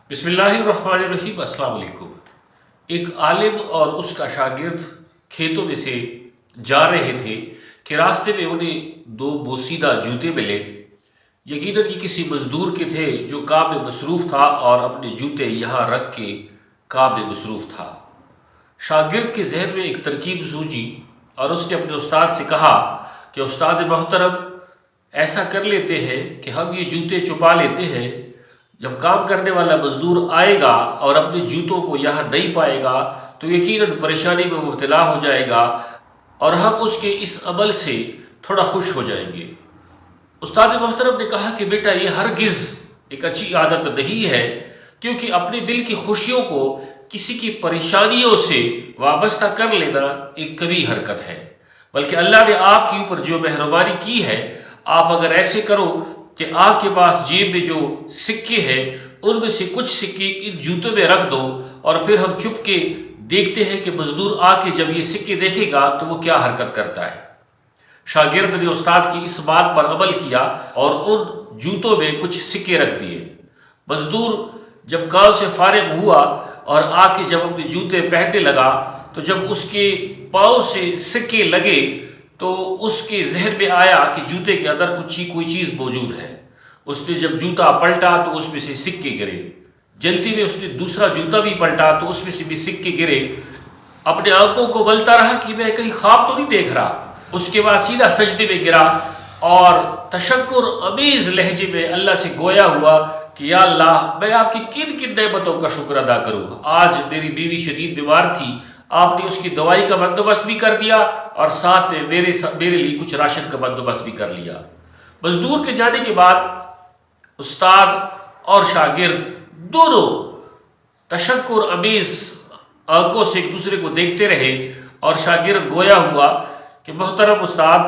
بسم اللہ الرحمن الرحیم۔ السلام علیکم۔ ایک عالم اور اس کا شاگرد کھیتوں میں سے جا رہے تھے کہ راستے میں انہیں دو بوسیدہ جوتے ملے۔ یقیناً یہ کسی مزدور کے تھے جو کام میں مصروف تھا اور اپنے جوتے یہاں رکھ کے کام میں مصروف تھا۔ شاگرد کے ذہن میں ایک ترکیب سوچی اور اس نے اپنے استاد سے کہا کہ استاد محترم، ایسا کر لیتے ہیں کہ ہم یہ جوتے چھپا لیتے ہیں، جب کام کرنے والا مزدور آئے گا اور اپنے جوتوں کو یہاں نہیں پائے گا تو یقیناً پریشانی میں مبتلا ہو جائے گا اور ہم اس کے اس عمل سے تھوڑا خوش ہو جائیں گے۔ استاد محترم نے کہا کہ بیٹا، یہ ہرگز ایک اچھی عادت نہیں ہے، کیونکہ اپنے دل کی خوشیوں کو کسی کی پریشانیوں سے وابستہ کر لینا ایک کبھی حرکت ہے، بلکہ اللہ نے آپ کے اوپر جو مہربانی کی ہے، آپ اگر ایسے کرو کہ آپ کے پاس جیب میں جو سکے ہیں ان میں سے کچھ سکے ان جوتوں میں رکھ دو، اور پھر ہم چھپ کے دیکھتے ہیں کہ مزدور آ کے جب یہ سکے دیکھے گا تو وہ کیا حرکت کرتا ہے۔ شاگرد نے استاد کی اس بات پر عمل کیا اور ان جوتوں میں کچھ سکے رکھ دیے۔ مزدور جب کام سے فارغ ہوا اور آ کے جب اپنے جوتے پہننے لگا تو جب اس کے پاؤں سے سکے لگے تو اس کے ذہن میں آیا کہ جوتے کے اندر کوئی چیز موجود ہے۔ اس نے جب جوتا پلٹا تو اس میں سے سکے گرے۔ جلدی میں اس نے دوسرا جوتا بھی پلٹا تو اس میں سے بھی سکے گرے۔ اپنے آنکھوں کو ملتا رہا کہ میں کہیں خواب تو نہیں دیکھ رہا۔ اس کے بعد سیدھا سجدے میں گرا اور تشکر امیز لہجے میں اللہ سے گویا ہوا کہ یا اللہ، میں آپ کی کن کن نعمتوں کا شکر ادا کروں۔ آج میری بیوی شدید بیمار تھی، آپ نے اس کی دوائی کا بندوبست بھی کر دیا اور ساتھ میں میرے لیے کچھ راشن کا بندوبست بھی کر لیا۔ مزدور کے جانے کے بعد استاد اور شاگرد دونوں تشکر امیز آنکھوں سے ایک دوسرے کو دیکھتے رہے اور شاگرد گویا ہوا کہ محترم استاد،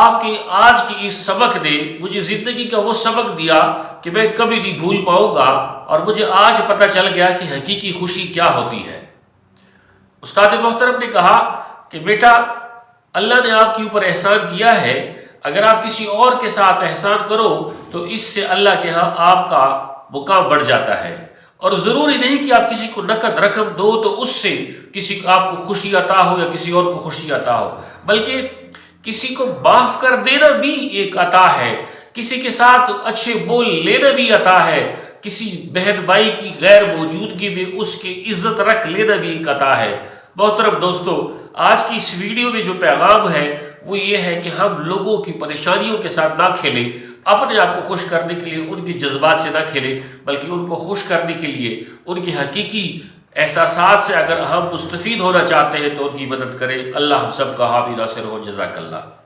آپ کی آج کی اس سبق نے مجھے زندگی کا وہ سبق دیا کہ میں کبھی نہیں بھول پاؤں گا، اور مجھے آج پتہ چل گیا کہ حقیقی خوشی کیا ہوتی ہے۔ استاد محترم نے کہا کہ بیٹا، اللہ نے آپ کے اوپر احسان کیا ہے، اگر آپ کسی اور کے ساتھ احسان کرو تو اس سے اللہ کے ہاں آپ کا مقام بڑھ جاتا ہے، اور ضروری نہیں کہ آپ کسی کو نقد رقم دو تو اس سے کسی کو آپ کو خوشی عطا ہو یا کسی اور کو خوشی عطا ہو، بلکہ کسی کو معاف کر دینا بھی ایک عطا ہے، کسی کے ساتھ اچھے بول لینا بھی عطا ہے، کسی بہن بھائی کی غیر موجودگی میں اس کی عزت رکھ لینا بھی ایک عطا ہے۔ محترم دوستو، آج کی اس ویڈیو میں جو پیغام ہے وہ یہ ہے کہ ہم لوگوں کی پریشانیوں کے ساتھ نہ کھیلیں، اپنے آپ کو خوش کرنے کے لیے ان کے جذبات سے نہ کھیلیں، بلکہ ان کو خوش کرنے کے لیے ان کی حقیقی احساسات سے اگر ہم مستفید ہونا چاہتے ہیں تو ان کی مدد کریں۔ اللہ ہم سب کا حامی ناصر ہو۔ جزاک اللہ۔